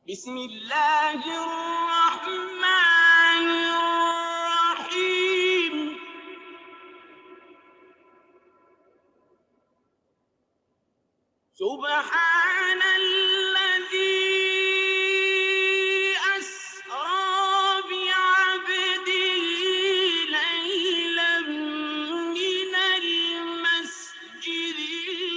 بسم الله الرحمن الرحيم سبحان الذي أسرى بعبده ليلا من المسجد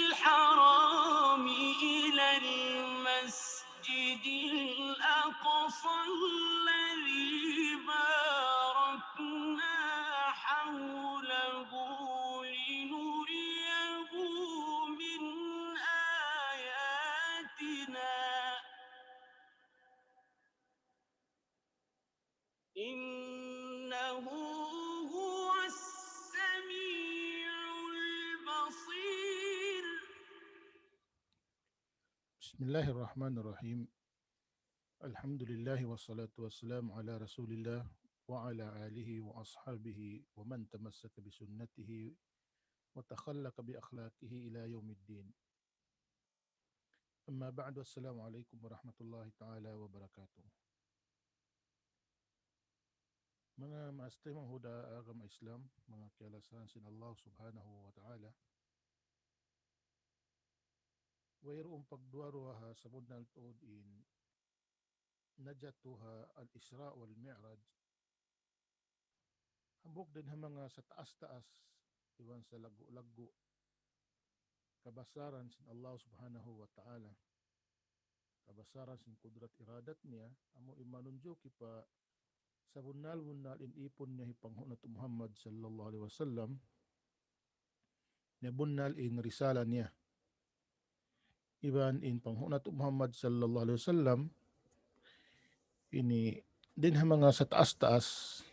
الحرام إلى المسجد الأقصى الذي باركنا حوله لنريه من آياتنا إنه هو السميع البصير. بسم الله الرحمن الرحيم. الحمد لله والصلاة والسلام على رسول الله وعلى آله وأصحابه ومن تمسك بسنته وتخلق بأخلاقه إلى يوم الدين. أما بعد السلام عليكم ورحمة الله تعالى وبركاته. Mga maastimang huda agama Islam, mga kialasan sin Allah subhanahu wa ta'ala, wayroong pagduwaruha sa budnal tuod in najatuha al-Isra wal-Mi'raj. Hambok din ha mga sa taas-taas, iwan sa lagu-lagu, kabasaran sin Allah subhanahu wa ta'ala, kabasaran sin kudrat iradat niya, amo imanunjo pa sa bunal-bunal in ipon niya hipanghunat Muhammad sallallahu alaihi wasallam, niya bunal in risala niya. Iban in panghunat Muhammad sallallahu alaihi wasallam, ini din ha mga sa taas-taas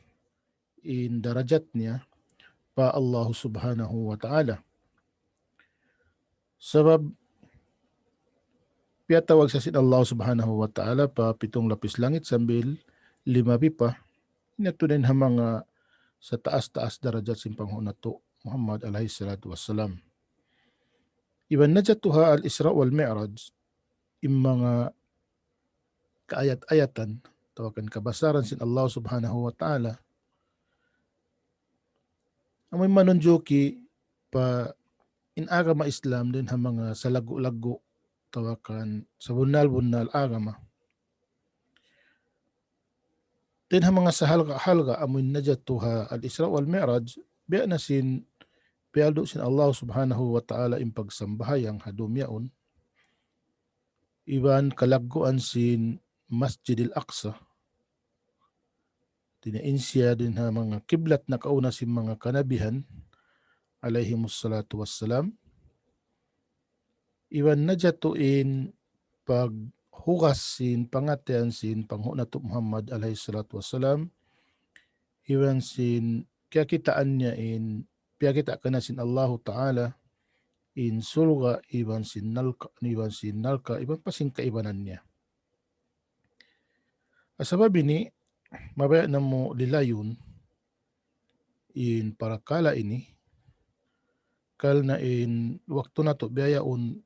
in darajat niya pa Allah subhanahu wa ta'ala. Sabab piyatawag sa sin Allah subhanahu wa ta'ala pa pitong lapis langit sambil lima pipa inatunin ha mga sa taas-taas darajat sin panghunat Muhammad alaihi salatu wassalam. Iban najatuha al-Isra wal Mi'raj im mga kaayat-ayatan tawakan kabasaran sin Allah subhanahu wa ta'ala amoy manunjuki pa in agama Islam din ha mga sa lagu-lagu tawakan sa bunal-bunal agama. Din ha mga sa halga amoy najatuha al-Isra wal Mi'raj biya na sin pialdo sin Allah subhanahu wa ta'ala in pagsambahayang hadumyaon iban kalagguan sin Masjid al-Aqsa. Tinainsya din ha mga kiblat na kauna sin mga kanabihan alaihimus salatu wassalam. Iban najatuin paghugas sin pangatian sin panghunat Muhammad alaihi salatu wassalam. Iban sin kaya kitaan niya in kaya kita kana sin Allah ta'ala in sulga iban sin nalka iban pasing kaibanan niya. Asabab ini mabaya na mo lilayon in parakala ini kal na in waktu na to biyayaon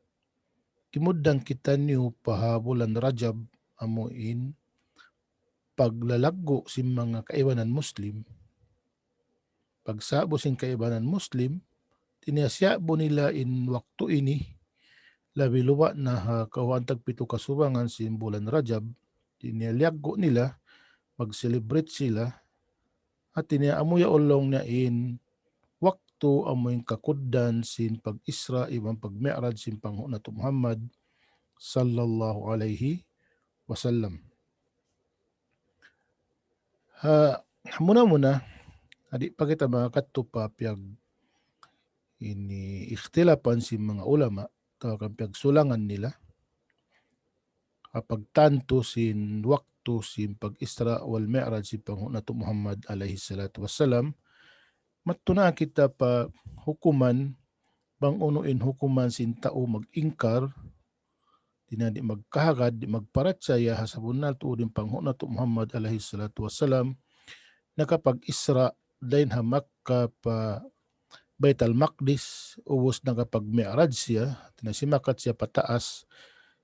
kimudang kita niyo pahabulan Rajab amo in paglalaggo sin mga kaibanan Muslim, pagsabo sin kaibanan Muslim, tinasyabo nila in waktu ini labi luwa na ha kawantag pito kasubangan sin bulan Rajab, tinalyaggo nila, mag-celebrate sila, at tinaamuya ulong na in waktu amoy kakuddan sin pag-Isra ibang pag-Mi'raj sin panghunat Muhammad sallallahu alaihi wasallam. Muna adi pa kita makakadto pa piyag ini ikhtilapan si mga ulama tawagan piyag sulangan nila kapag tanto sin waktu sin pag-Isra wal Mi'raj sin panghunat Muhammad alaihi salatu wassalam matuna kita pa hukuman bang unuin hukuman sin tao mag-ingkar dinadi magkahagad di magparatsaya sa bunal tuudin panghunat Muhammad alaihi salatu wassalam na kapag Isra dain ha Makkah pa Baitul Maqdis ubos na kapag Mi'raj siya tinasimakat siya pataas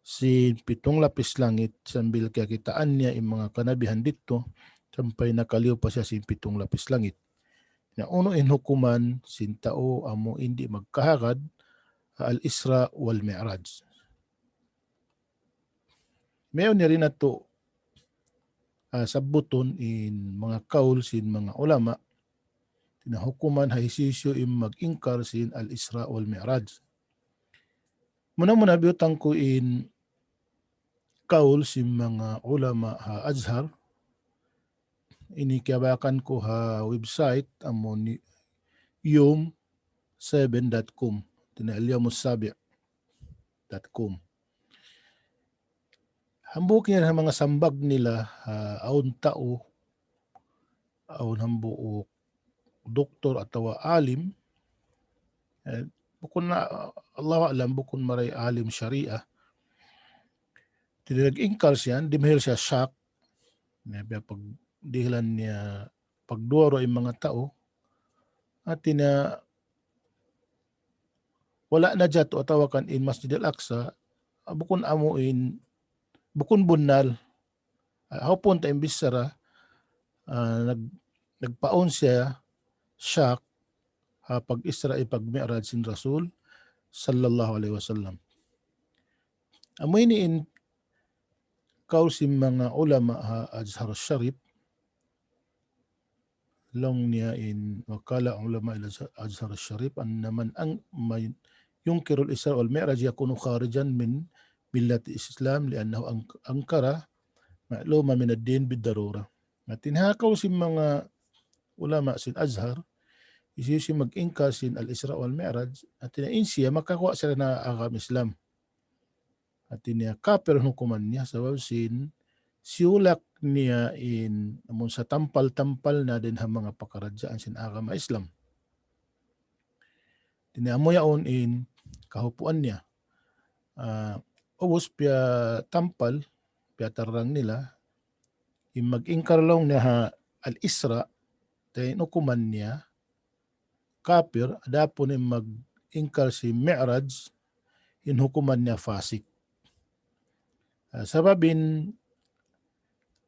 sin 7 lapis langit sambil kaya kitaan niya yung mga kanabihan dito sampay nakaliw pa siya sin 7 lapis langit. Na uno in hukuman sin tao amo hindi magkahagad al-Isra wal Mi'raj. Mayon ni rin nato sabuton in mga kaul sin mga ulama tinahukuman haisisyo im mag-ingkar sin al-Isra wal Mi'raj. Muna biyutang ko in kaul sin mga ulama ha Azhar. Inikiyabakan ko ha website amo ni yom7.com tinaalyamusabi.com. Hambuk niya mga sambag nila aun tao aun hambuok doktor atau alim bukun na Allah alam bukun maray alim syariah tinag-ingkar siya dimahil siya shock pag dihilan niya pagduwaro yung mga tao at wala na dyan to atawakan in Masjid al-Aqsa bukun amuin bukun bunal hapon ta imbisara nagpaon siya shock pag Isra pag Mi'raj sin Rasul sallallahu alaihi wasallam. Amoy ni in kaul sin mga ulama ha Azhar Sharif long niya in wakala ulama ila Azhar Sharif an naman ang may yungkir al-Isra wal Mi'raj yakunu kharijan min millat Islam liannahu angkara ma'luma min ad-din bid-darura. At tinhakaw sin mga ulama sin Azhar isisi mag-ingkar sin al-Isra wal Mi'raj at tinain siya makakuha sila na agam Islam. At kafir hukuman niya sa sin siulak niya in amon sa tampal-tampal na din ha mga pakaradyaan sin agama Islam. Tinamoyaon in kahupuan niya. Ubos pia tampal, pia tarang nila, in mag-ingkar lang niya ha al-Isra, tayo hukuman niya, kafir, adapon in mag-ingkar si Mi'raj, in hukuman niya fasik. Sababin,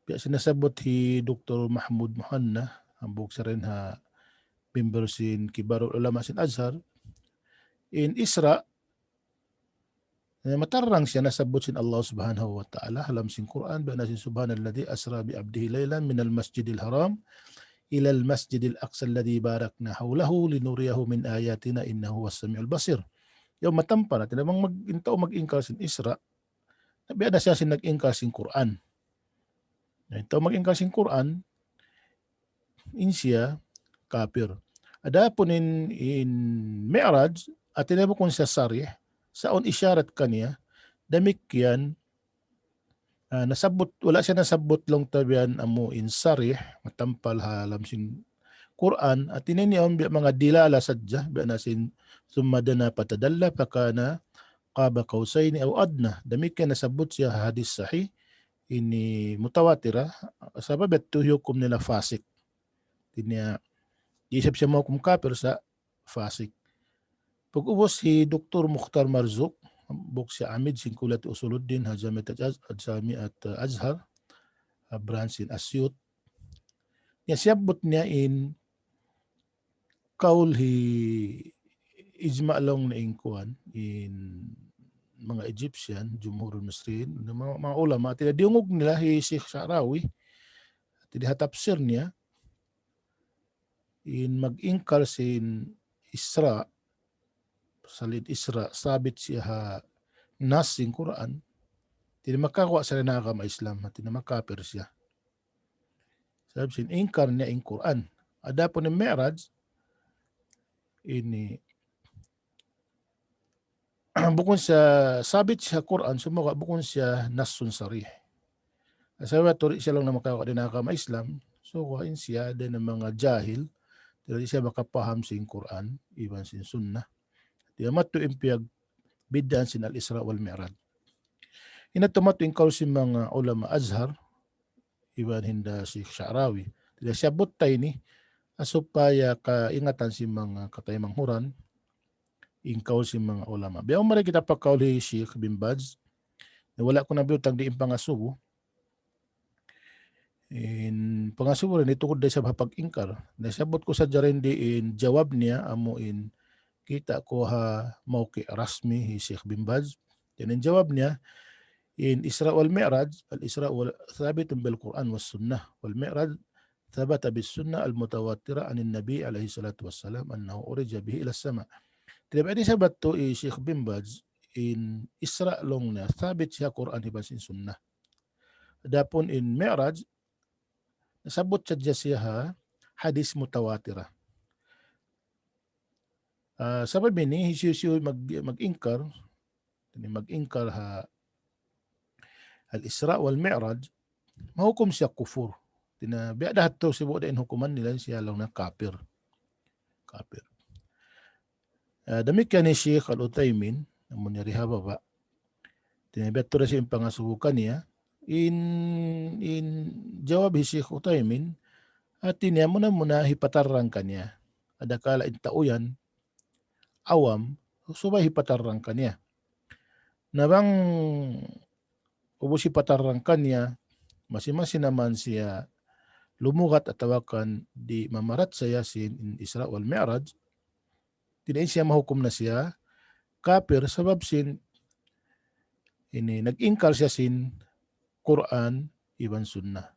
sinasabot hi Dr. Mahmud Muhanna, ang buksa rin ha member sin Kibarul Ulama sin Azhar, in Isra, matarang siya nasabot sin Allah subhanahu wa ta'ala halam sin Quran ba'na sin subhanalladhi asra bi abdihi laylan minal masjidil haram ila al masjidil aqsa alladhi barakna hawlahu linuriyahu min ayatina innahu was samiul basir. Yung matampa natin namang mag-ingkar sin Isra, nabiya na siya sin nag-ingkar sin Quran. Ito mag-ingkar sin Quran, in siya kafir. Adapon in Mi'raj, at tinabo kung siya sarih, saon isyarat kaniya, damikyan, nasabot, wala siya nasabot lang tabian amo in sarih, matampal halam sin Quran, at tininiyon mga dilala sadya, biya na sin sumadana patadalla, pakana, qaba kausayni aw adna, damikyan nasabot siya hadis sahih, ini mutawatira sababat tuhukum nila fasik tinya isip siya mo kum kafir sa fasik. Pag-ubos si Dr. Mukhtar Marzouk buk siya amid singkulat usuluddin hajamit at Azhar branch in Asyut niya siyabot niya in kaul hi ijma lang na ingkuan in mga Egyptian, Jumhurul Muslimin, mga ulama, tinadiungog nila si Sheikh Sha'rawi, tinahatapsir niya, in mag-ingkar sin Isra, salid Isra, sabit siya ha nas sin Quran, tinamakakuha sa rin nakakama Islam, tinamakapir siya. Sabi sin, ingkar niya in Quran. Adapon ni Mi'raj, ini bukon sa sabit sa Quran sumuka bukon siya nasun sarih. Sabi turi siya lang na makakawa din nakakama Islam, so kuhain siya din ng mga jahil, hindi siya makapaham sin Quran, iban sin sunnah. Di amat to impiyag bidan sin al-Isra wal Mi'raj. Inatumat to ingkaw sin mga ulama Azhar, iban hinda si Sha'rawi. Di siya butay ni, asupaya kaingatan si mga katayamang huran, ingkaw si mga ulama. Biyaw mara kita pagkauli Sheikh bin Baz, Wala ko nabiyotang di pangasubo. In pangasubo rin ito ko dahil sa hapag-ingkar. Nasabot ko sa dyan in jawab niya amo in kita ko ha mauki rasmi hi Sheikh bin Baz. Yan ang jawab niya in Isra wal Mi'raj, al-Isra wal thabit bil Quran was Sunnah wal Mi'raj ثبت بالسنة المتواترة عن النبي عليه الصلاة والسلام أنه أرج به إلى السماء. Tidak ada sabat to Sheikh bin Baz in Isra long na thabit siya Quran hibasin Sunnah. Adapun in Mi'raj nasabot siya ha hadis mutawatira. Sabab ini hisiyo mag-ingkar ha al-Isra wal Mi'raj mahukom siya kufur. Biadahat to sibo din hukuman nila siya lang na kafir. Demikian ni Syekh Al-Utsaimin namun yari hababa. Tinabiat to siya yung pangasubukan niya in jawab si Syekh Utsaimin at niya muna hipatarang kanya. Adakala intauyan awam subay hipatarang kanya. Nabang ubos hipatarang kanya masing-masing naman siya lumugat at tawakan di mamarat sa Yasin in Isra wal Mi'raj. Tidak siya mahukom na siya kafir sabab sin ini nag-ingkar siya sin Quran iban Sunnah.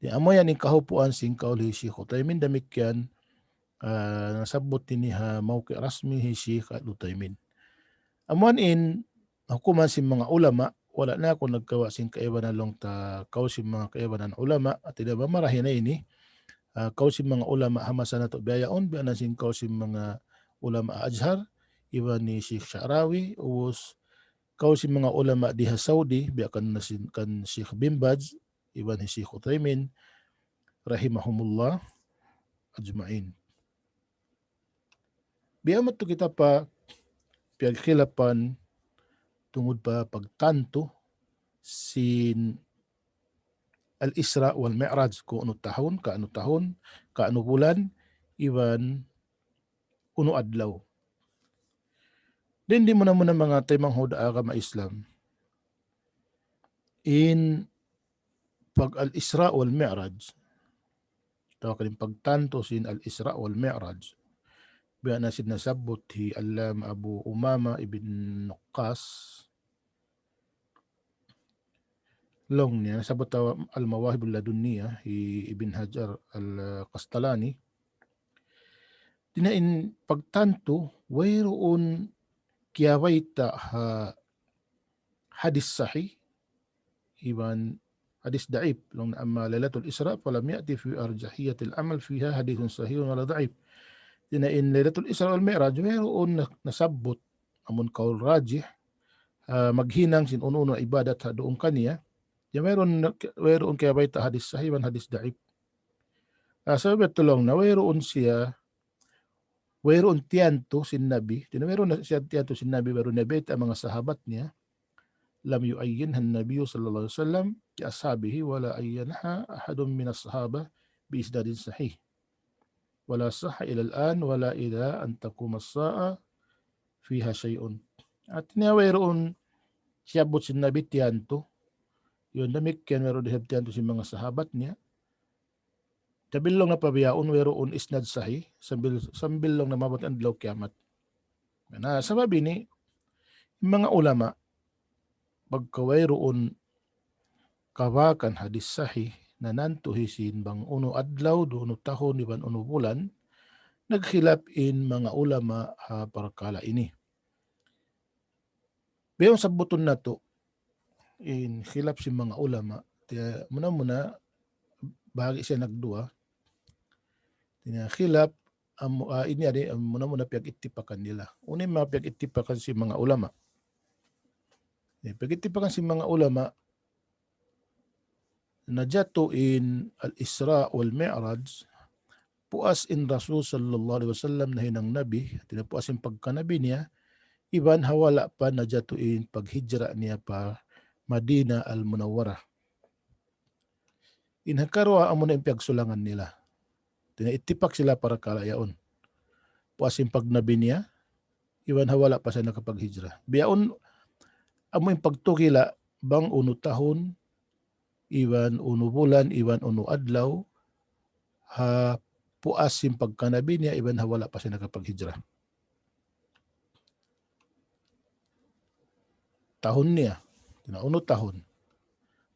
Di amo yan in kahupuan sin kauli Syekh Utsaimin demikian nasabot ini ha mauki rasmi hi Syekh Al-Utsaimin. Amuan in hukuman sin mga ulama wala na ako nagkawa sin kaibanan long ta kausin mga kaibanan ulama at tidak ba marahin na ini kausin mga ulama hamasa na to biyaon biyanan sin kausin mga ulama Azhar iban ni Sheikh Sha'rawi ubos kausin mga ulama di Saudi biyakan na sin kan Sheikh bin Baz iban ni Sheikh Utsaimin rahimahumullah ajma'in. Biyamat to kita pa pagkilapan tungod pa pagtanto sin al-Isra wal Mi'raj ko ano tahon, kaano bulan, iban uno adlaw. Then di mo na mga taymang huda ka ma-Islam. In pag al-Isra wal Mi'raj, tawag pagtanto sin al-Isra wal Mi'raj, biya na sinasabot hi Allam Abu Umama ibn Nuqqas long niya sabot al-Mawahib al-Ladunniya hi Ibn Hajar al-Qastalani dinain pagtanto wayroon kiyawaita ha hadis sahih iban hadis da'if long na amma Lailatul Isra falam ya'ti fi arjahiyatil amal fiha hadithun sahihun wala da'if. Dinain Lailatul Isra wal Mi'raj wayroon nasabot amun kaul rajih maghinang sin uno ibadat ha doon kaniya. Ya mayroon kaya baita hadis sahih man hadis da'if. Sabi tulong na mayroon tiyanto sin Nabi. Mayroon siya tiyanto sin Nabi mayroon nabit ang mga sahabat niya. Lam yu'ayyin han Nabi sallallahu alaihi wasallam li ashabihi wala ayyanha ahadun min as-sahaba bi isnadin sahih. Wala sahha ila al-an wala ila an taqum as-sa'a fiha shay'un. At mayroon siya but sin Nabi tiyanto. Yun demikian meron dihaptian to si mga sahabat niya. Tabilong na pabiyaon meron isnad sahih sambil long na mabot ang adlaw kiamat. Na sabab ini mga ulama pagkawayroon kawakan hadis sahih na nanto hisin bang uno adlaw do uno tahon iban uno bulan naghilap in mga ulama ha parkala ini. Biyon sabuton nato in khilaf si mga ulama muna bahagi siya nagdua khilaf ini ade muna pag-itipakan nila unin mga pag-itipakan si mga ulama pag-itipakan si mga ulama najato in al-Isra wal Mi'raj puas in Rasul sallallahu alaihi wasallam na hinang nabi tinapuas in pagkanabi niya iban hawala pa najato in paghijra niya pa Madina al-Munawwarah. Inhakarwa amo na yung pagsulangan nila. Tinaitipak sila para kalayaon. Puasin pagnabi niya, iwan hawala pa siya nakapaghijra. Biyaon amo yung pagtukila bang uno tahon iwan uno bulan iwan uno adlaw ha puas sim pagkanabi niya iban ha wala pa siya nakapaghijra. Tahon niya, tinauno tahon.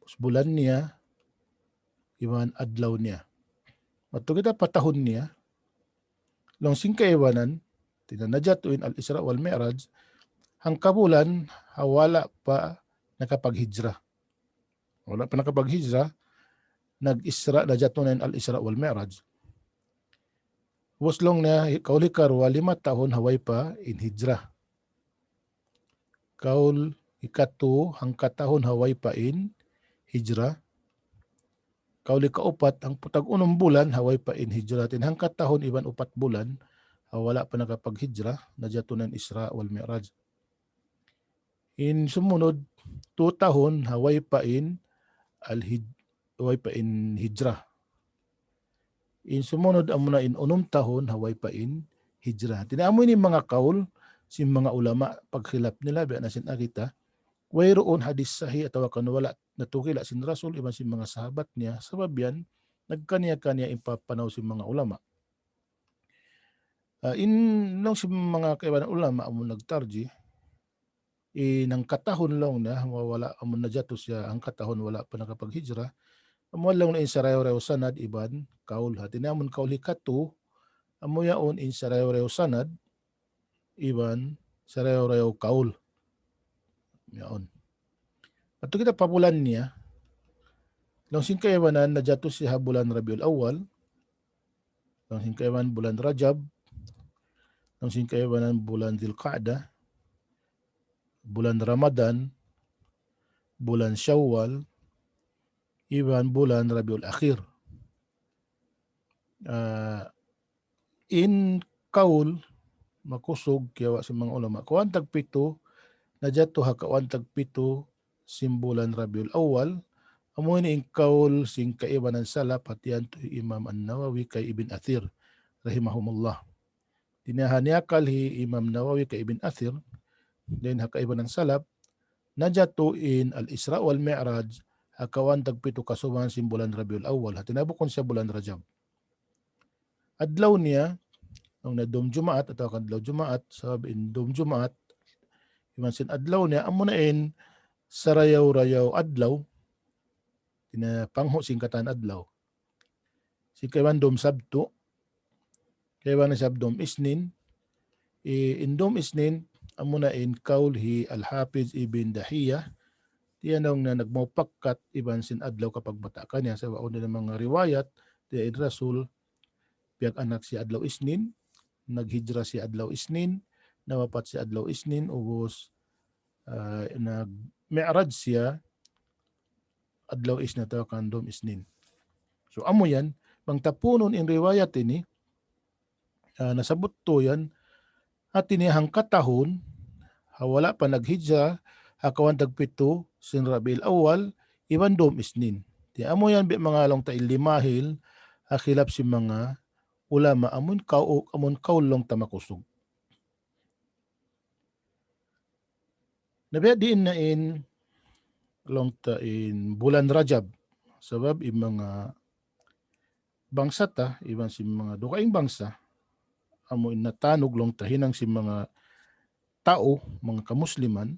Tapos bulan niya, iwan adlaw niya. Mato kita patahon niya, long singkaiwanan, tinanajatuin al-Isra wal Mi'raj, hang kabulan, wala pa nakapaghijra. Wala pa nakapaghijra, nag-Isra, najatunin al-Isra wal Mi'raj. Waslong na, kauli karwa, 5 tahon, haway pa inhijra. Kaul ikatu, hang katahon, haway pa in hijra. Kauli kaupat, ang putag unong bulan, haway pa in hijra. Hang katahon, iban 4 bulan, wala pa nakapaghijra, najatunan Isra wal Mi'raj. In sumunod, 2 tahon, haway pa in hijra. In sumunod, amuna in 6 tahon, haway pa in hijra. Tinaamoy ni mga kaul, si mga ulama, paghilap nila, biya nasin akita, wayroon hadis sahi atawa kanwala natukila sin Rasul iban si mga sahabat niya sabab yan nagkaniya-kaniya impapanaw si mga ulama. Nung si mga kaibanan ulama amon nagtarji nang katahon lang na wala amon najato siya ang katahon wala pa nakapaghijra amon lang na insarayo sanad iban kaul ha tinamon kaul hikatu amo yaon insarayo sanad iban sarayo kaul yaon. At kita pabulan niya, nung singkaiwanan, najato siya bulan Rabiul Awal, nung singkaiwanan bulan Rajab, nung singkaiwanan bulan Dzulqa'dah, bulan Ramadan, bulan Syawal, iban bulan Rabiul Akhir. In kaul, makusog, kaya sa mga ulama, kawan tagpito, najato ha kawan tagpito, simbulan Rabiul Awal, amoy ni kaul sing kaibanan salaf hatian to Imam An-Nawawi kay Ibn Athir rahimahumullah. Tinahaniakal hi Imam Nawawi kay Ibn Athir then ha kaibanan salaf najatuin al-Isra wal Mi'raj hakawan tagpito kasuban simbulan Rabiul Awal hatinabukon siya bulan Rajab. Adlaw niya nung nadom Jumaat atau kadlaw Jumaat sabi in dom Jumaat imansin adlaw niya amunain sarayaw-rayaw adlaw pinapangho singkatan adlaw. Si kaiwan dom Sabto, kaiwan na Sabdom Isnin, indom Isnin, amunain kaul hi Al-Hafiz Ibn Dahiyah, tiyanong na nagmaupakat iban sin adlaw kapag bata ka niya. Sa waon na mga riwayat, tiyan Rasul, piyag anak si adlaw Isnin, naghijra si adlaw Isnin, nawapat si adlaw Isnin, ubos nag-mi'raj siya, adlaw is na tayo kandom isnin. So amo yan, bang tapunon in riwayat ini, nasabot to yan, at tinihang katahon, wala pa naghijra, hakawan tagpito, sin Rabiul Awal, iwan dom isnin. Di amo yan, mga long tail limahil, hakilap si mga ulama, amon kaulong tamakusog. Nabiya diin na in long in bulan Rajab sabab yung mga bangsa ta iban si mga dukaing bangsa amo natanog long tahinang si mga tao mga kamusliman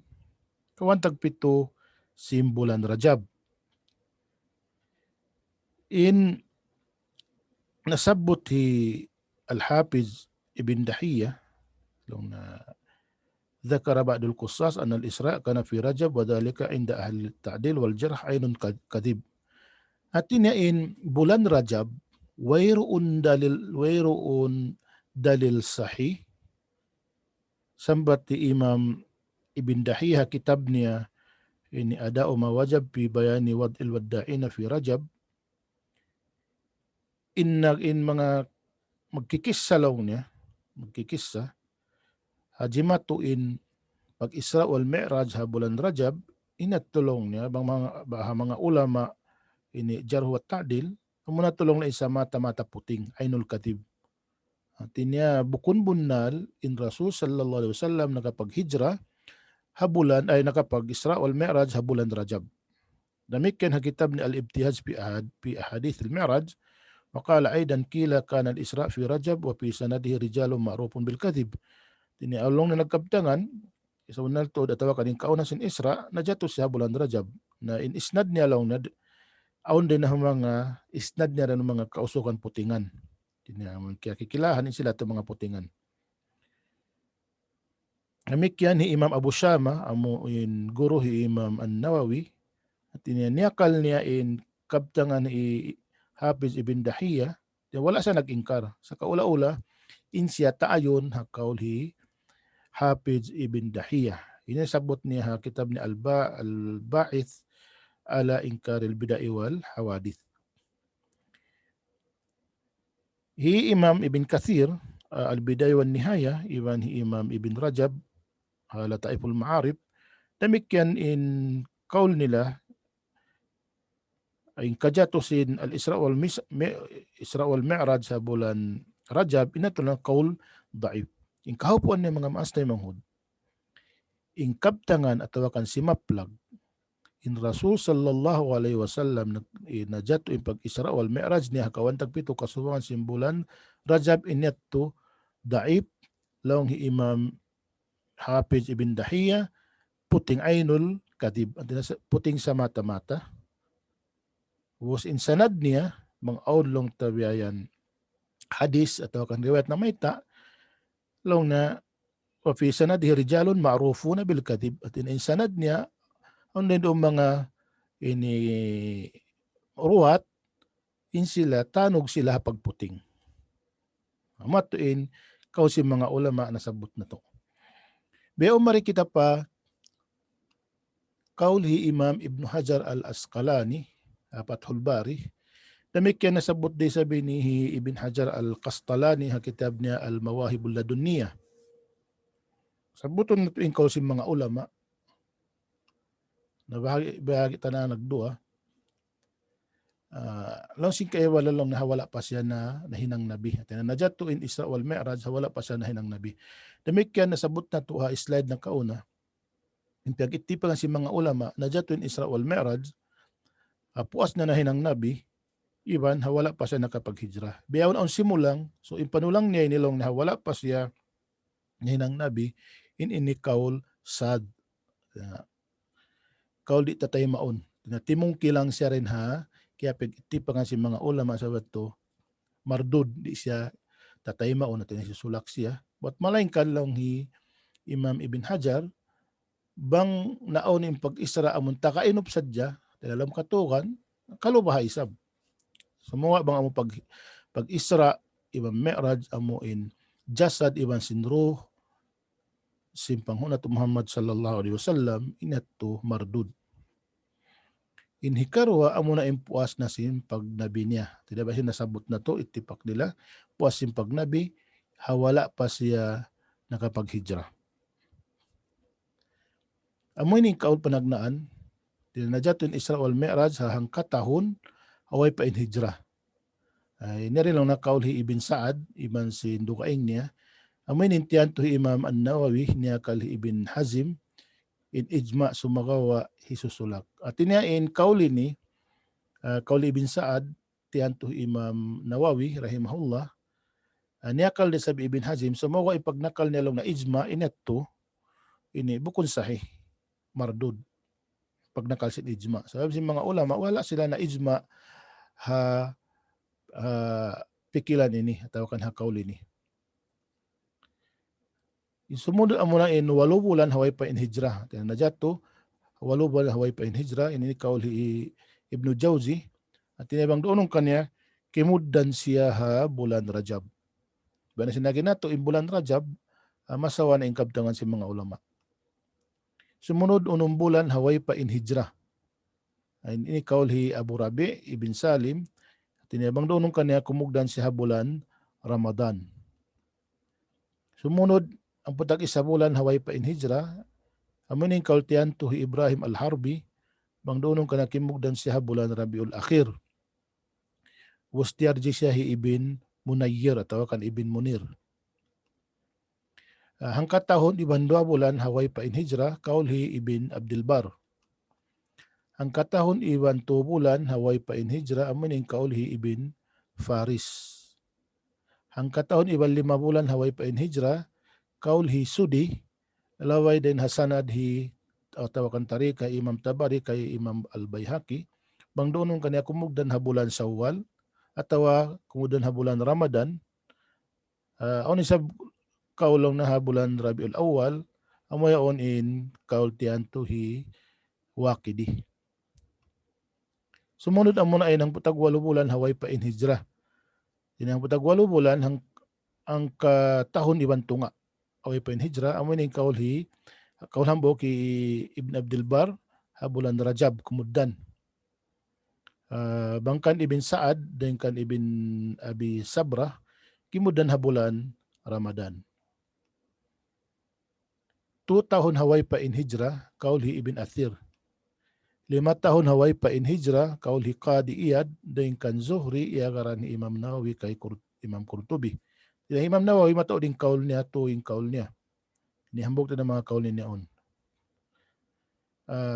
kawan tagpito si bulan Rajab in nasabot hi Al-Hafiz Ibn Dahiyah long na ذكر بعض القصاص أن الإسراء كان في رجب وذلك عند أهل التعديل والجرح عين كذب. Artinya in bulan Rajab wayroon dalil sahih sambat ti Imam Ibn Dahiyah kitab niya ini ada ma wajab fi bayani wad'il wadda'ina fi Rajab in mga magkikissa lang niya magkikissa hajimatuin pag-Isra wal Mi'raj ha bulan Rajab inatulong niya bang mga ulama ini jarh wa ta'dil muna tulong na isa mata puting ainul katib. Artinya bukun bunal in Rasul sallallahu alaihi wasallam nakapaghijra habulan ay nakapag-Isra wal Mi'raj habulan Rajab. Demikian kitab ni Al-Ibtihaj fi Ahadith al-Mi'raj. وقال أيضا كلا كان الإسراء في رجب وفي سنده رجال معروف بالكذب. Tini along na nagkabtangan sa unal to datawa kaning kauna sin Isra najato siya bulan Rajab na in isnad niya long na aun din ang mga isnad niya rin mga kausukan putingan. Tini kaya kikilahan sila to mga putingan. Namikyan hi Imam Abu Shama amo in guru hi Imam An-Nawawi at niyakal niya in kabtangan i Hafiz ibn Dahiyah, wala siya nag-ingkar. Sa kaula-ula, in siya taayon hakaul hi Hafiz ibn Dahiyah. Inisabot niya ha kitab ni Al-Ba'ith ala inkar al-bida'i wal hawadith. Hi Imam Ibn Kathir, Al-Bidayah wan Nihaya, iwan hi Imam Ibn Rajab, Lataiful Ma'arib, damikyan in kaul nila ay kajatusin al-Isra wal Mi'raj sa bulan Rajab inato lang kaul daif. In kahupuan ni mga maastay manghud. In kabtangan at tawakan si maplag. In Rasul sallallahu alaihi wasallam najato in pag-Isra wal Mi'raj niya kawantag pito kasuwangan simbulan Rajab inato daif long hi Imam Hafiz ibn Dahiyah puting ainul kadib puting sa mata-mata. Was in sanad niya mga audlong tabiayan hadis atau kan riwayat na mayta long na wa fi sanadihi rijalun ma'rufuna bil kadhib at in sanad niya on din mga ini ruwat in sila tanog sila pagputing amatuin kaw si mga ulama nasabot na to. Beo mari kita pa kaulhi Imam Ibn Hajar al-Asqalani Fathul Bari. Demikian nasabot din sabi ni Ibn Hajar al-Qastalani ha kitab niya Al-Mawahibul Ladunniyah. Sabuton na ito ingkaw si mga ulama na bahagi tanan nagdua. Lang sing kaya wala lang nahawala pa siya na nahinang nabi. At najat to in Isra wal Mi'raj wala pa siya nahinang nabi. Demikian nasabot na to slide ng kauna. In pag-itipan si mga ulama najat to in Isra wal Mi'raj puas na nahinang nabi, iban hawala pa siya nakapaghijrah. Biyawan ang simulang, so impanulang niya inilong na hawala pa siya nahinang nabi, ini kaul sad. Kaul di tatay maon. Timong kilang siya rin ha, kaya pag-itipan si mga ulama sa bato, mardud di siya tatay maon at sulak siya. But malaingkan lang hi Imam Ibn Hajar, bang naon yung pag-Isra amon takainop sadya, dalam katukan kalubahay sab. Sumuwa bang amo pag-Isra ibang Mi'raj amo in jasad ibang sinruh simpang hunat Muhammad sallallahu alaihi wasallam inato mardud. In hikarwa amo na impuas na sin pagnabi niya. Tidak ba siya nasabot na to itipak nila puas sin pagnabi hawala pa siya nakapaghijrah. Amo ini kaul panagnaan Dinajato in Isra wal Mi'raj sa hangkatahon away pa in hijrah. Nari lang nakaulhi Ibn Sa'ad, Ibn si Dukaing niya. Amoy nintiyan to Imam An-Nawawi niya kalhi Ibn Hazim in ijma sumagawa hisusulak. At niya in kauli ni kauli Ibn Sa'ad tiyan to Imam Nawawi rahimahullah. Niya kalli sabi Ibn Hazim sumawa ipagnakal niya lang na ijma inato ini bukun sahih mardud. Pag nakalsin ijma. Sabi mga ulama, wala sila na ijma pikilan ini, tawakan hakauli ini. Sumunod amo na in 8 bulan haway pa in hijrah. Najato 8 bulan haway pa in hijrah. Ini kauli Ibnu Jauzi. At tinibang doonong kanya, kimuddan siya bulan Rajab. Bana sinagi nato in bulan Rajab, masawa na ingkabtangan si mga ulama. Sumunod 6 bulan haway pa in hijrah. Ini kaulhi Abu Rabi ibn Salim. Tinibang doon kanya kumugdan siya bulan Ramadan. Sumunod ang putag isa bulan haway pa in hijrah. Amunin kaultian to Ibrahim al-Harbi. Bang doon kanya kimugdan siya bulan Rabiul Akhir. Wustiarji siya ibn Munayyir atau kan ibn Munir. Hangkatahon iban 2 bulan haway pa in hijrah kaulhi ibn Abdul Bar. Hangkatahon iban 2 bulan haway pa in hijrah amuning kaulhi ibn Faris. Hangkatahon iban 5 bulan haway pa in hijrah kaulhi Sudi laway din hasanad hi tawakan tarika Imam Tabari kay Imam Al-Baihaqi bang doon kaniya kumugdan habulan Shawwal atawa kumugdan habulan Ramadan. Oni sa kaulong na habulan Rabiul Awwal amoyaon in kaul tiyanto hi Waqidi. Sumunod ang muna ay ng putag 8 bulan haway pa in hijrah. Ang putag 8 bulan ang katahon iban tunga haway pa in hijrah amoy ning kaul hambo ki Ibn Abdul Bar habulan Rajab kumuddan. Bangkan ibn Sa'ad dan kan ibn Abi Sabrah kimuddan habulan Ramadan. 2 tahun haway pa in hijrah kaulhi Ibn Athir. 5 tahun haway pa in hijrah kaulhi Qadi Iyad dan kan Zuhri iagaran ni Imam Nawawi kay Imam Qurtubi. Imam Nawawi matao ding kaul niya tuwing kaul niya. Nihambog na mga kaul niya on.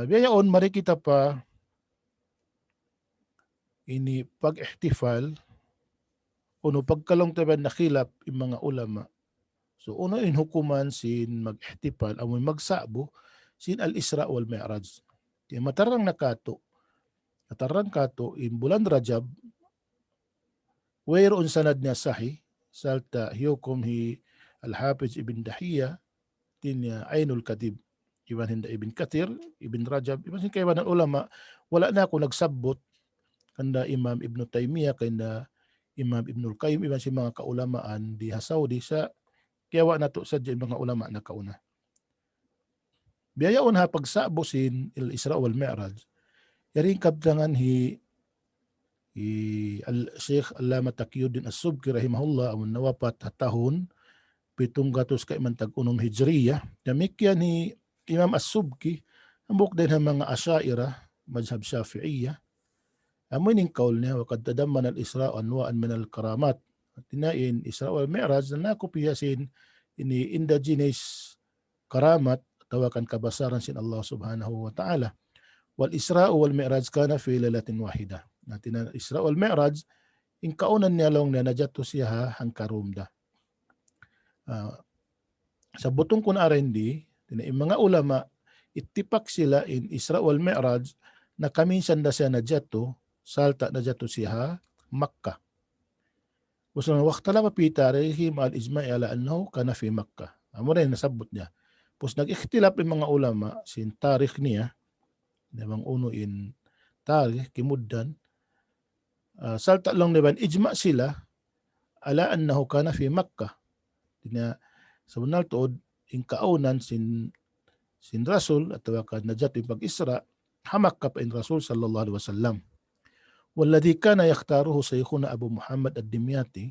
Biyaon mari kita pa ini pag-ihtifal uno pagkalong taban nakilap yung mga ulama. So uno in hukuman sin mag-ihtifal amoy magsabo sin al-Isra wal Mi'raj. Matarang nakato in bulan Rajab wayroon sanad niya sahih salta hukum hi Al-Hafiz Ibn Dahiyya tinya Ainul Kadib iban hinda Ibn Kathir Ibn Rajab iban sin kay ng ulama wala na ako nagsabot kanda Imam Ibn Taymiyyah kanda Imam Ibnul Qayyim iban si mga kaulamaan di Saudi sa kiyawa na to sa mga ulama na kauna. Biyayaon ha pagsabo sin al-Isra wal Mi'raj yaring kabtangan hi al-Sheikh Allama Taqiyuddin As-Subki rahimahullah amun nawapat hatahon 700 ka imantag unom Hijriya. Damikyan ni Imam As-Subki ambok din ang mga Asy'ariyah mazhab Syafi'iyah. Amoy ning kaul niya wakad tadamman al-Isra anwa'an min al-karamat. Tinain Isra wal Mi'raj na nakupiyasin ini indigenous karamat tawakan kabasaran sin Allah Subhanahu wa Ta'ala. Wal Isra wal Mi'raj kana fi lailatin wahida. Natin Isra wal Mi'raj in kaunan niya long na najato siya hangkarumda. Sa butong kun arendi yung mga ulama itipak sila in Isra wal Mi'raj na kaminsan da siya najato salta najato siya Makkah. Gusto na waqtala mapita rehim al-ijma'i ala annahu kana fi Makkah. Amo rin nasabot niya. Pus nag-ikhtilaf yung mga ulama sin tarikh niya namang uno in tarikh kimuddan salta lang naman ijma sila ala annahu kana fi Makkah. Dinya sa bunal tuod in kaunan sin Rasul at tawakad najat yung pag-Isra hamak ka pa in Rasul sallallahu alaihi wasallam. Walladhi kana yakhtaruhu Shaykhuna Abu Muhammad ad-Dimyati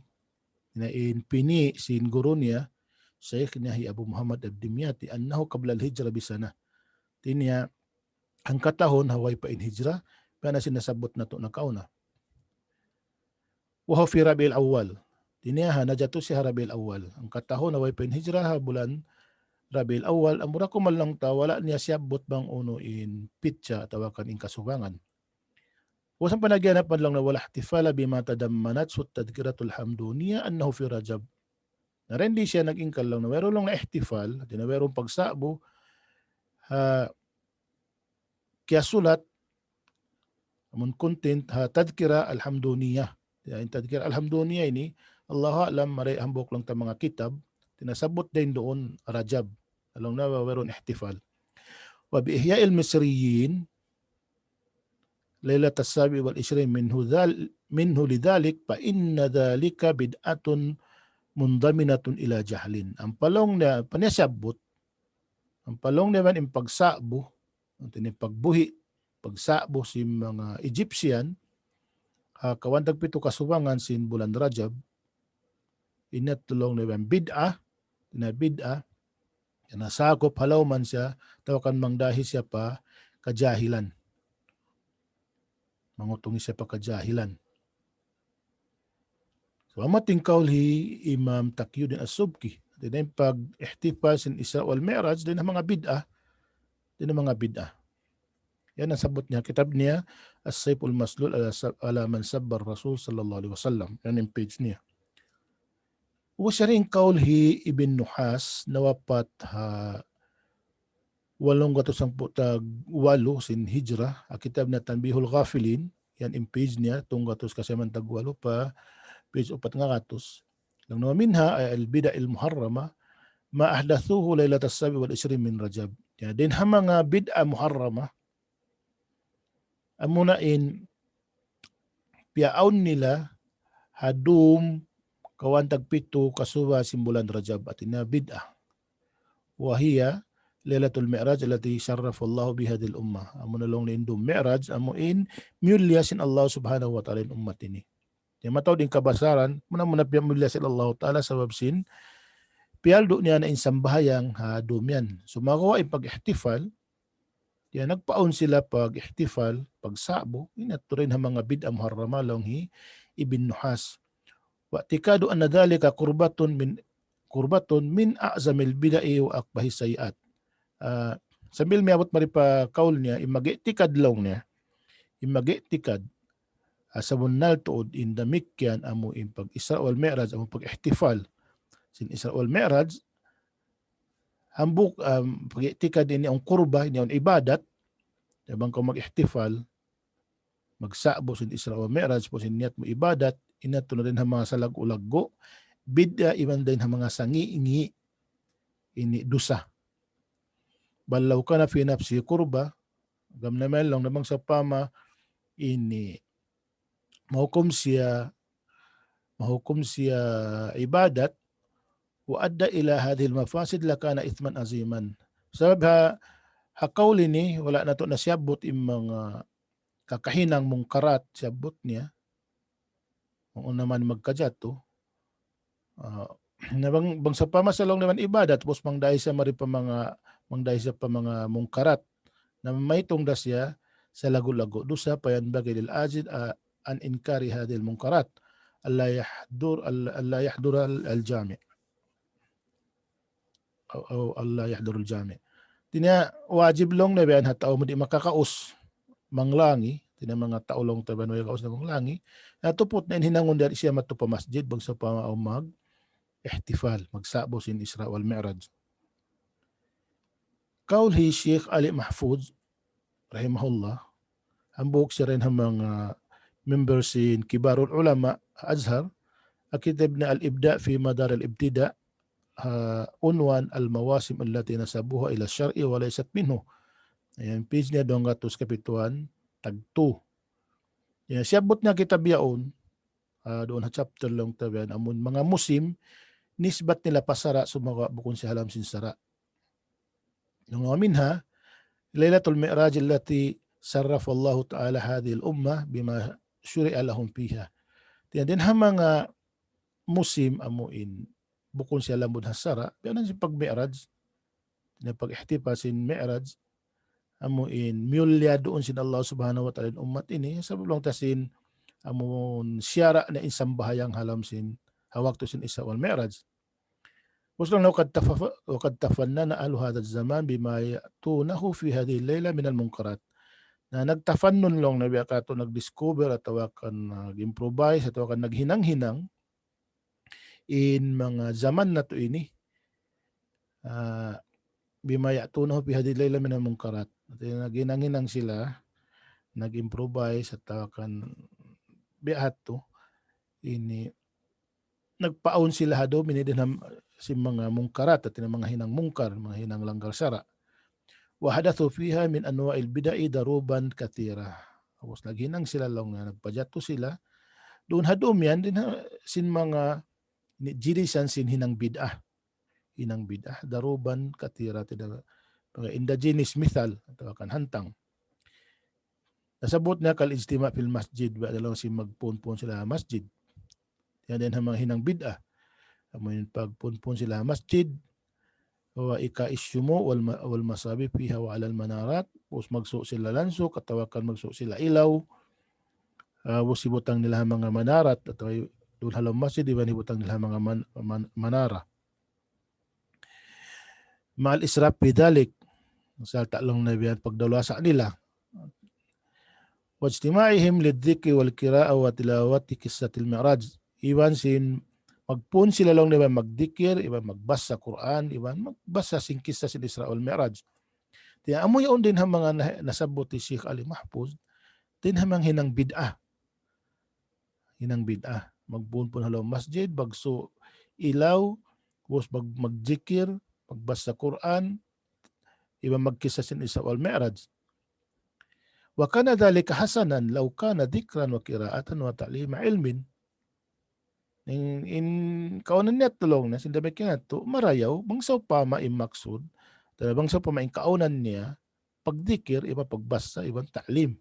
na in pini sin guru niya Shaykh niya Abu Muhammad ad-Dimyati annahu qabla al-hijra bisana. Tinya ang katahon haway pa in hijra pana sinasabot na to na kauna. Wa fi Rabiul Awwal. Tinya najato si Rabiul Awwal. Ang katahon haway pa in hijra bulan Rabiul Awwal amura ko man lang ta wala niya siyabot bang uno in pitsa tawakan in kasubangan. Wasang panagyanap man lang na wala ihtifala bima tadammanat sut tadhkiratul hamduniyya annahu fi Rajab. Na rin di siya nag-ingkal lang na wero lang na ihtifal at na werong pagsabo kaya sulat amun content tadhkira alhamduniyya. Yung tadhkira alhamduniyya ini Allah alam maray hambok lang ta mga kitab tinasabot din doon Rajab. Along na weron ihtifal. Wa bi ihya'il misriyin Lailat as-sabi wal ishrin minhu lidhalik fa inna dhalika bid'atun mundaminatun ila jahlin. Ang palong na panisabot ang palong naman yung pagsabo ang pagbuhi pagsabo si mga Egyptian kawandag pito kasubangan sin bulan Rajab inat tulong naman bid'ah nasakop halaw man siya tawakan mangdahi siya pa kajahilan mangutungi siya pa kajahilan. So amating kaul hi Imam Taqiyuddin As-Subki Din pag-ihtifal sin Isra wal Mi'raj din ang mga bid'ah, din ang mga bid'ah. Yan ang sabot niya, kitab niya As-Sayful Maslul ala man sabbar Rasul sallallahu alaihi wasallam. Yan yung page niya. Wasyaring kaulhi Ibn Nuhas nawapat ha 888 sin Hijrah, a kitab na Tanbihul Ghafilin, yan yung page niya, tunggatos kasi man tagwalo pa, page 400. Lang naman minha ay al-bida' il-muharrama ma ahdathuhu laylat as-sabi wal isrin min Rajab. Ya, din ha mga bid'a muharrama amunain piaon nila hadum kawantag pito kasuwa simbulan Rajab at ina bid'ah. Wahiya Lailatul Mi'raj allati syarrafa Allah biha dil ummah. Amun long indum Mi'raj amuin miulyasin Allah Subhanahu wa ta'ala in ummat ini. Ya mataw din kabasaran muna piamulyasin Allah Ta'ala sabab sin pialdo niya na insambahayang hadum yan. Sumagawa yung pag-ihtifal, yan nagpaon sila pag-ihtifal, pagsabo, inaturin ang mga bid'a muharrama long Ibn Nuhas. Wa tikadu anna dhalika qurbatun min a'zamil bid'i wa akbahi sayiat. Sambil miabot maripa kaul niya, imag-i'tikad long niya, imag-i'tikad sa munal tuod in the mikyan amo in pag-Isra wal Mi'raj, amo pag-ihtifal sin Isra wal Mi'raj, hambuk pag-i'tikad ini ang kurba, ini ang ibadat, yabang ko mag-ihtifal, magsabo sin Isra wal Mi'raj po sin niyat mo ibadat, inato na rin ang mga salag-ulaggo, bid'a iban din ang mga sangi-ingi, ini dusa. Balaw ka na fi nafsi kurba, gamnaman lang namang sa pama, ini mahukom siya ibadat, wa adda ila hadhil mafasid lakana ithman aziman. Sabab hakawli ni wala na to nasyabot im mga kakahinang mungkarat syabot niya. Kung naman magkadyato, bang sa pamasalong naman ibadat, tapos mangdahi sa mga mungkarat na may tungda siya sa lago-lago. Dusa pa yan bagay lil ajid an inkari hadil mungkarat. Allah yahdur al-jami'. Allah yahdur al-jami'. Tinya wajib long na bayan hataw mo di makakaus manglangi, tinya mga taulong taban way kaus na manglangi, natupot na hinangon dari siya matupa masjid bang sa mag ihtifal, magsabo sin Isra wal Mi'raj. Kaulhi Sheikh Ali Mahfuz rahimahullah, hambuk siya rin ang mga members sin Kibarul Ulama Azhar, akitab na al-ibda fi madar al-ibtida, unwan al-mawasim allati nasabuha ila syar'i wa laysat minhu. Ayan, page niya doon gatos kapituan tag 2. Yan, siyabot nga kitab yaon, doon ha chapter lang tabihan, amun mga musim, nisbat nila pasara sumaga bukon si halam sin sara. Nung minha, Lailatul Mi'raj allati sarrafa Allah Ta'ala hadhihi al-ummah bima syuri'a lahum fiha. Din ha mga musim amuin bukon si halam hasara, yan si pag-Mi'raj, na pag-ihtifal sin Mi'raj, amuin miulya doon sin Allah Subhanahu wa Ta'ala umat ini, sabab lang tasin amun syara na insambahayang halam sin hawak to sin Isra wal Mi'raj. Waslang وقد تفنن أهل هذا الزمان بما يأتونه في هذه الليلة من المنكرات. Na nagtafannun long na biya kato nag-discover at tawakan nag-improvise at tawakan naghinang-hinang in mga zaman na to ini. Bima ya'tunahu fi hadhihi layla min al-munkarat. Naghinang-hinang sila, nag-improvise at tawakan biya to ini, nagpaon sila hado minidin si mga mungkarat at mga hinang mungkar, mga hinang langgar sara. Wa hadathu fiha min anwa'il bid'i daruban kathira. Tapos naghinang sila lang na nagpajato sila. Doon hadom yan din sin mga jirisan sin hinang bid'ah. Hinang bid'ah daruban kathira, mga indigenous mithal atau kan hantang. Nasabot na kal ijtima fil masjid, ba dalang si magpunpun sila masjid. Yan din ang mga hinang bid'ah. Amun pagpunpun sila masjid, wa ika-isyumu wal masabi fiha wa alal manarat, us magsu sila lanso, katawakan magsu sila ilaw, sibutang nila mga manarat, at doon halang masjid, iban ibutang nila mga manara. Ma'al israf bidalik. Salta lang na biyan pagdalwasa nila. Wajtimaihim lidhikri wal qira'a wa tilawati qissatil mi'raj. Iwan sin magpun sila lang na magdikir, iwan magbasa Quran, iwan magbasa sing kissa sin Isra wal Mi'raj. Tiya amo yaon din ha mga nasabot ni Sheikh Ali Mahfuz, din hamang hinang bid'ah. Hinang bid'ah. Magpun pun halaw masjid, bagso ilaw, was magdikir, magbasa Quran, iwan magkisa sin Isra wal Mi'raj. Wa kana dhalika hasanan law kana dhikran wa qira'atan wa ta'lima ilmin. In kaunan niya tulong na sindabi kaya to marayaw bangsaw pa maimaksud bangsaw pa maing kaunan niya pagdikir iba pagbasa ibang ta'lim.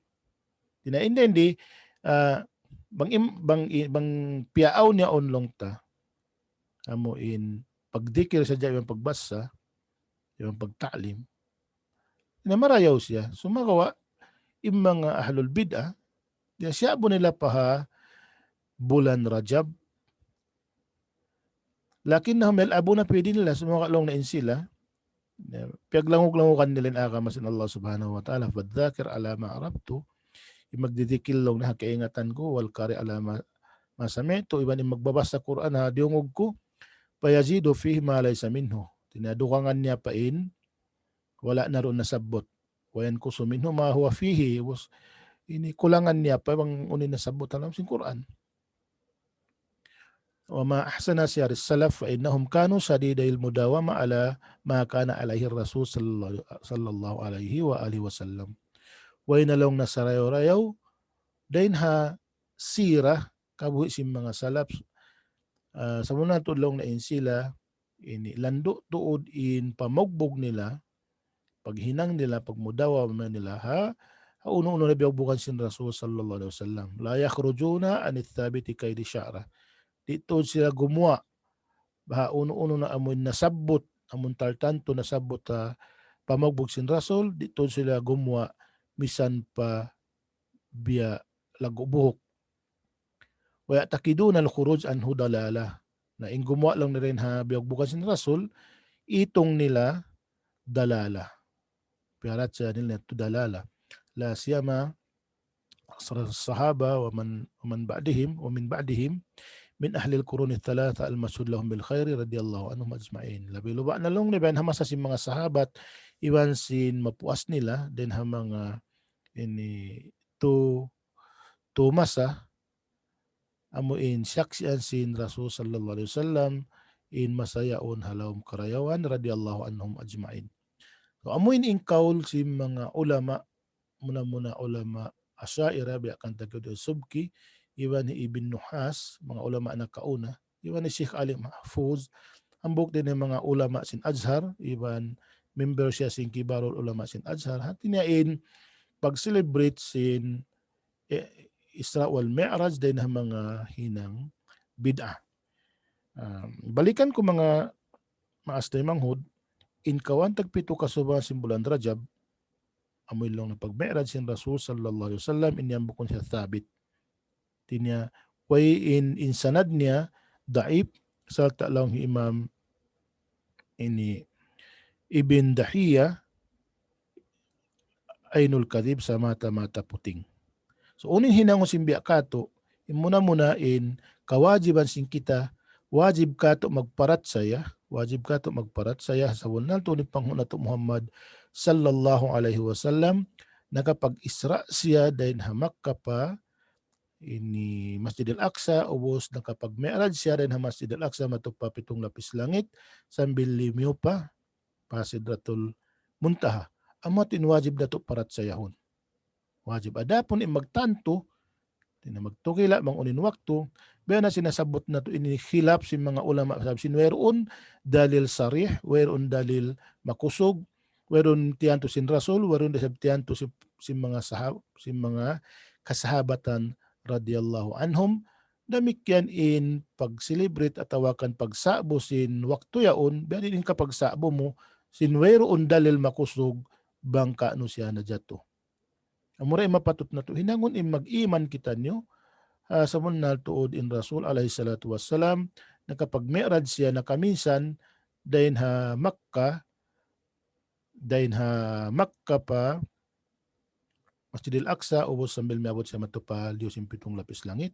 Hindi bang piaaw niya onlong ta amo in pagdikir sa ibang pagbasa ibang pagta'lim. Na marayaw siya sumagawa yung mga ahlul bid'ah diya siya po nila pa bulan Rajab. Lakin na humel abo na pwede nila sumakalong na insila. Piaglangog-langukan nila ang masin Allah subhanahu wa ta'ala. Fadzakir ala ma'arabtu. Magdidikil lang na kaingatan ko. Wal kari ala masamito. Iban yung magbabasa Quran ha. Diungog ko. Payazido fihi malay sa minho. Tinadukangan niya pain. Wala na ron nasabot. Wayan ko suminho mahuwa fihi. Ini kulangan niya pa. Bang unin nasabot alam sin Quran. وما أحسن سير السلف فإنهم كانوا شديدي المداومة على ما كان عليه الرسول صلى الله عليه وآله وسلم وإن لون نسرايو رايو دينها سيرة kabuhi si mga salaf sa muna tulong na insila ini lando tuod in pamogbog nila paghinang nila pagmudawa nila uno-uno na biyabukan sin Rasul sallallahu alaihi wasallam la yakhrujuna an ithabiti kaydi sya'ra. Dito sila gumawa. Baha uno-uno na amon nasabot, amon tartanto nasabot pamagbog sin Rasul, dito sila gumawa misan pa biya lagubuhok. Waya takiduna al-khuruj anhu dalala. Na in gumawa lang na rin biyagbukan sin Rasul, itong nila dalala. Piarat siya nila ito dalala. La siyama sahaba wa man ba'dihim wa min ba'dihim min ahli al-qurun al-thalatha al-mashhud lahum bil khair radiyallahu anhum ajma'in. Labi luba na long niban hamasa si mga sahabat iwan sin mapuas nila den ha mga ini to masa amo in saksian sin Rasul sallallahu alaihi wasallam in masayaon halawm karayawan radiyallahu anhum ajma'in. So amo in kaul si mga ulama muna ulama Asy'ariyah bi akan tagod subki iwan ni Ibn Nuhas, mga ulama na kauna, iwan ni Sheikh Ali Mahfuz, hambok din ng mga ulama sin Azhar, iwan member siya sin kibarol ulama sin Azhar, hati niya in pag-celebrate sin Isra wal Mi'raj din ng mga hinang bid'ah. Balikan ko mga maastay manghud, in kawan tagpito kasuba sin bulan Rajab, amoy lang na pag-Mi'raj sin Rasul sallallahu alaihi wasallam, inyang bukon siya thabit. Tinya way in sanad niya daib sa lang Imam ini Ibn Dahiyah Ainul Kadhib sa mata puting. So unin hinangon simbiya kato muna in kawajiban sin kita wajib kato magparat saya sa wala to ni Panghuna to Muhammad sallallahu alaihi wasallam nakapag-Isra siya dahil hamak ka pa ini Masjid Al-Aqsa ubos nakapag-Mi'raj siya rin sa Masjid Al-Aqsa matugpa 7 lapis langit sambil limiyo pa Sidratul Muntaha. Amot inwajib dato parat sayahon. Wajib adapon magtanto tina magtukila mangunin waktu bayan na sinasabot na to ini khilaf si mga ulama sabi sin whereon dalil sarih whereon dalil makusog whereon tiyanto sin Rasul whereon tiyanto si mga sahab si mga kasahabatan radiyallahu anhum damikyan in pag-celebrate at tawakan pagsabo sin waktu yaon biya din kapag sabo mo sin whereon dalil makusog bangka no siya na jato. Amuray mapatot na to hinangon mag-iman kita nyo sa munal tuod in Rasul alayhi salatu wassalam na kapag Mi'raj siya na kaminsan dahin ha Makkah dahin ha Makkah pa Masjid al-Aqsa ubos sambil miabot sa matupal Diyos yung pitong lapis langit.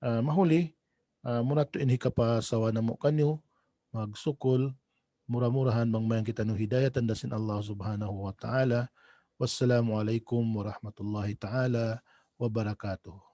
Mahuli, muna to inhi ka pa sawa na mo kanyo, magsukol, mura-murahan mangmayang kita no hidayat tandasin Allah subhanahu wa ta'ala. Wassalamu alaikum warahmatullahi ta'ala wabarakatuh.